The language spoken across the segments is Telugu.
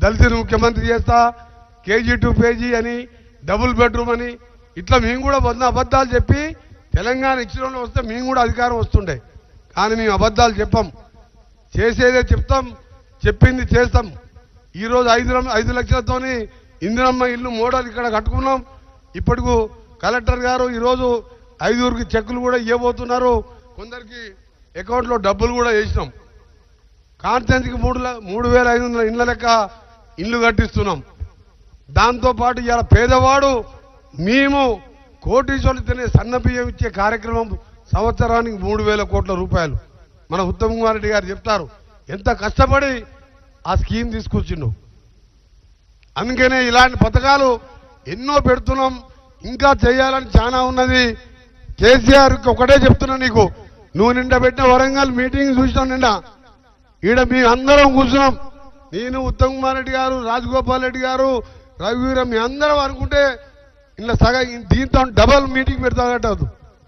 దళితుని ముఖ్యమంత్రి చేస్తా, కేజీ టు పేజీ అని, డబుల్ బెడ్రూమ్ అని, ఇట్లా మేము కూడా అబద్ధాలు చెప్పి తెలంగాణ ఇచ్చిన వస్తే మేము కూడా అధికారం వస్తుండే. కానీ మేము అబద్ధాలు చెప్పం, చేసేదే చెప్తాం, చెప్పింది చేస్తాం. ఈరోజు 5 లక్షలతోని ఇందిరమ్మ ఇల్లు మోడల్ ఇక్కడ కట్టుకున్నాం. ఇప్పటికు కలెక్టర్ గారు ఈరోజు 5గురికి చెక్కులు కూడా ఇవ్వబోతున్నారు. కొందరికి అకౌంట్లో డబ్బులు కూడా వేసినాం. కాన్స్టెన్సీకి 3,500 ఇళ్ల లెక్క ఇల్లు కట్టిస్తున్నాం. దాంతోపాటు ఇవాళ పేదవాడు మేము కోటీశ్వరులు తినే సన్న బియ్యం ఇచ్చే కార్యక్రమం సంవత్సరానికి 3,000 కోట్ల రూపాయలు. మన ఉత్తమ్ కుమార్ రెడ్డి గారు చెప్తారు ఎంత కష్టపడి ఆ స్కీమ్ తీసుకొచ్చిండు. అందుకనే ఇలాంటి పథకాలు ఎన్నో పెడుతున్నాం, ఇంకా చేయాలని చాలా ఉన్నది. కేసీఆర్కి ఒకటే చెప్తున్నా, నీకు నువ్వు నిండా పెట్టిన వరంగల్ మీటింగ్ చూసినాం. నిండా ఈడ మీ అందరం కూర్చున్నాం. నేను, ఉత్తమ్ కుమార్ రెడ్డి గారు, రాజగోపాల్ రెడ్డి గారు, రఘువీరం, మీ అందరం అనుకుంటే ఇలా సగం దీంతో డబల్ మీటింగ్ పెడతాం.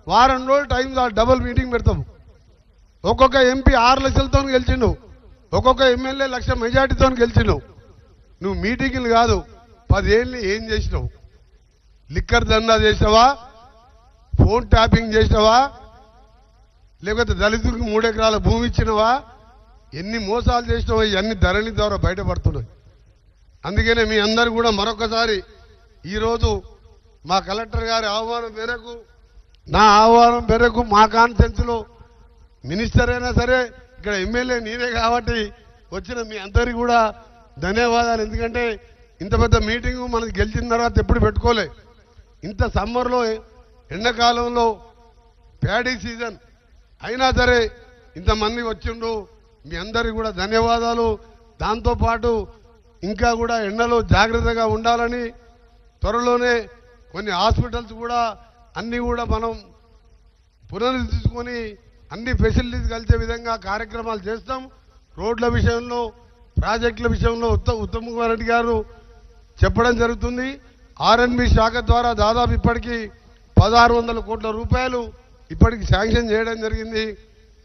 వారం రోజులు టైం డబల్ మీటింగ్ పెడతాం. ఒక్కొక్క ఎంపీ 6 లక్షలతో గెలిచిండు, ఒక్కొక్క ఎమ్మెల్యే 1 లక్ష మెజార్టీతో గెలిచిండు. నువ్వు మీటింగ్లు కాదు, 10 ఏళ్ళు ఏం చేసినావు? లిక్కర్ దందా చేసినావా? ఫోన్ ట్యాపింగ్ చేసినావా? లేకపోతే దళితులకు 3 ఎకరాల భూమి ఇచ్చినవా? ఎన్ని మోసాలు చేసినావో ఇవన్నీ ధరణి ద్వారా బయటపడుతున్నాయి. అందుకనే మీ అందరూ కూడా మరొకసారి ఈరోజు మా కలెక్టర్ గారి ఆహ్వానం మేరకు, నా ఆహ్వానం మేరకు మా కాన్స్టిట్యున్సీలో మినిస్టర్ అయినా సరే, ఇక్కడ ఎమ్మెల్యే నేనే కాబట్టి వచ్చిన మీ అందరికీ కూడా ధన్యవాదాలు. ఎందుకంటే ఇంత పెద్ద మీటింగు మనకి గెలిచిన తర్వాత ఎప్పుడు పెట్టుకోలే. ఇంత సమ్మర్లో, ఎండాకాలంలో, ప్యాడీ సీజన్ అయినా సరే ఇంతమంది వచ్చిండు. మీ అందరికీ కూడా ధన్యవాదాలు. దాంతోపాటు ఇంకా కూడా ఎండలో జాగ్రత్తగా ఉండాలని, త్వరలోనే కొన్ని హాస్పిటల్స్ కూడా అన్నీ కూడా మనం పునరుద్ధరించుకొని అన్ని ఫెసిలిటీస్ కలిసే విధంగా కార్యక్రమాలు చేస్తాం. రోడ్ల విషయంలో, ప్రాజెక్టుల విషయంలో ఉత్తమ్ కుమార్ రెడ్డి గారు చెప్పడం జరుగుతుంది. ఆర్ఎన్బి శాఖ ద్వారా దాదాపు ఇప్పటికీ 1,600 కోట్ల రూపాయలు ఇప్పటికి శాంక్షన్ చేయడం జరిగింది.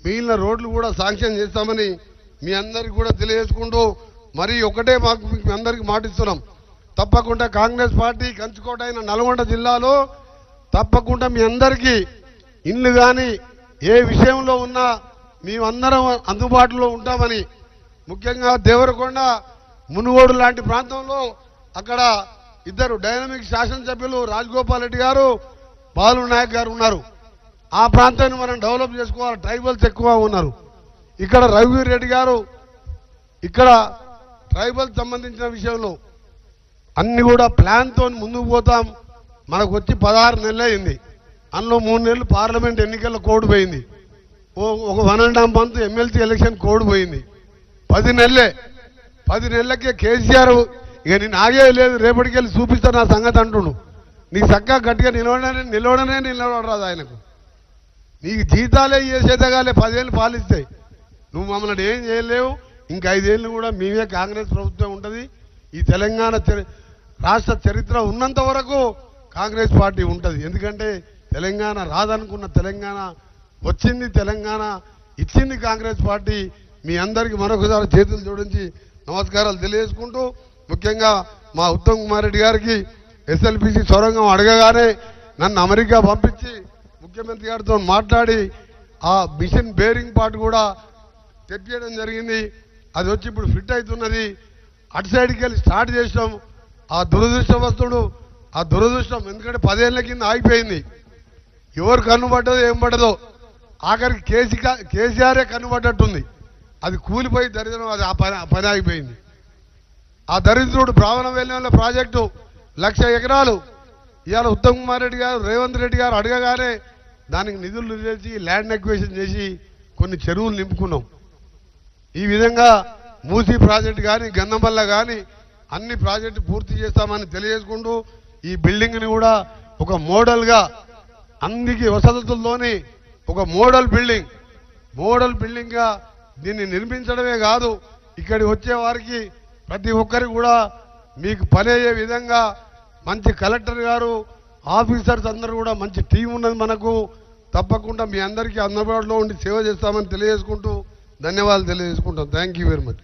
మిగిలిన రోడ్లు కూడా శాంక్షన్ చేస్తామని మీ అందరికీ కూడా తెలియజేసుకుంటూ, మరి ఒకటే మాకు మీ అందరికీ మాటిస్తున్నాం, తప్పకుండా కాంగ్రెస్ పార్టీ కంచుకోట అయిన నల్గొండ జిల్లాలో తప్పకుండా మీ అందరికీ ఇల్లు కానీ ఏ విషయంలో ఉన్నా మేమందరం అందుబాటులో ఉంటామని, ముఖ్యంగా దేవరకొండ, మునుగోడు లాంటి ప్రాంతంలో అక్కడ 2 డైనమిక్ శాసనసభ్యులు రాజగోపాల్ రెడ్డి గారు, బాలు నాయక్ గారు ఉన్నారు. ఆ ప్రాంతాన్ని మనం డెవలప్ చేసుకోవాలి. ట్రైబల్స్ ఎక్కువ ఉన్నారు. ఇక్కడ రఘువీర్ రెడ్డి గారు ఇక్కడ ట్రైబల్స్ సంబంధించిన విషయంలో అన్ని కూడా ప్లాన్తో ముందుకు పోతాం. మనకు వచ్చి 16 నెలలు అయింది. అందులో 3 నెలలు పార్లమెంట్ ఎన్నికల కోడ్ పోయింది, ఒక 1.5 మంత్ ఎమ్మెల్సీ ఎలక్షన్ కోడ్ పోయింది. 10 నెలలే. 10 నెలలకే కేసీఆర్ ఇక నేను ఆగే లేదు, రేపటికెళ్ళి చూపిస్తా నా సంగతి అంటుండు. నీకు చక్కగా గట్టిగా నిలవడరాదు ఆయనకు. నీకు జీతాలే చేసేదగాలే 10 ఏళ్ళు పాలిస్తాయి. నువ్వు మమ్మల్ని ఏం చేయలేవు. ఇంకా 5 ఏళ్ళు కూడా మేమే కాంగ్రెస్ ప్రభుత్వం ఉంటుంది. ఈ తెలంగాణ రాష్ట్ర చరిత్ర ఉన్నంత వరకు కాంగ్రెస్ పార్టీ ఉంటుంది. ఎందుకంటే తెలంగాణ రాదనుకున్న తెలంగాణ వచ్చింది, తెలంగాణ ఇచ్చింది కాంగ్రెస్ పార్టీ. మీ అందరికీ మరొకసారి చేతులు జోడించి నమస్కారాలు తెలియజేసుకుంటూ, ముఖ్యంగా మా ఉత్తమ్ కుమార్ రెడ్డి గారికి ఎస్ఎల్బిసి సొరంగం అడగగానే నన్ను అమెరికా పంపించి ముఖ్యమంత్రి గారితో మాట్లాడి ఆ మిషన్ బేరింగ్ పార్ట్ కూడా తెప్పించడం జరిగింది. అది వచ్చి ఇప్పుడు ఫిట్ అవుతున్నది. అటు సైడ్కి వెళ్ళి స్టార్ట్ చేసినాం. ఆ దురదృష్టవస్తుడు, ఆ దురదృష్టం ఎందుకంటే 10 ఏళ్ల కింద ఆగిపోయింది. ఎవరు కన్నుపడ్డదో ఏం పడ్డదో ఆఖరికి కేసీఆరే కన్నుపడ్డట్టుంది. అది కూలిపోయి దరిద్రం, అది ఆ పని ఆగిపోయింది. ఆ దరిద్రుడు బ్రాహ్మణవేలంలో ప్రాజెక్టు 1,00,000 ఎకరాలు ఇవాళ ఉత్తమ్ కుమార్ రెడ్డి గారు, రేవంత్ రెడ్డి గారు అడగగానే దానికి నిధులు చేసి ల్యాండ్ ఎక్విజిషన్ చేసి కొన్ని చెరువులు నింపుకున్నాం. ఈ విధంగా మూసీ ప్రాజెక్టు కానీ, గన్నమల్ల కానీ అన్ని ప్రాజెక్టు పూర్తి చేస్తామని తెలియజేసుకుంటూ, ఈ బిల్డింగ్ని కూడా ఒక మోడల్గా అన్నికి వసతులతోని ఒక మోడల్ బిల్డింగ్గా దీన్ని నిర్మించడమే కాదు, ఇక్కడికి వచ్చే వారికి ప్రతి ఒక్కరికి కూడా మీకు పని అయ్యే విధంగా మంచి కలెక్టర్ గారు, ఆఫీసర్స్ అందరూ కూడా మంచి టీం ఉన్నది మనకు. తప్పకుండా మీ అందరికీ అందుబాటులో ఉండి సేవ చేస్తామని తెలియజేసుకుంటూ ధన్యవాదాలు తెలియజేసుకుంటాం. Thank you very much.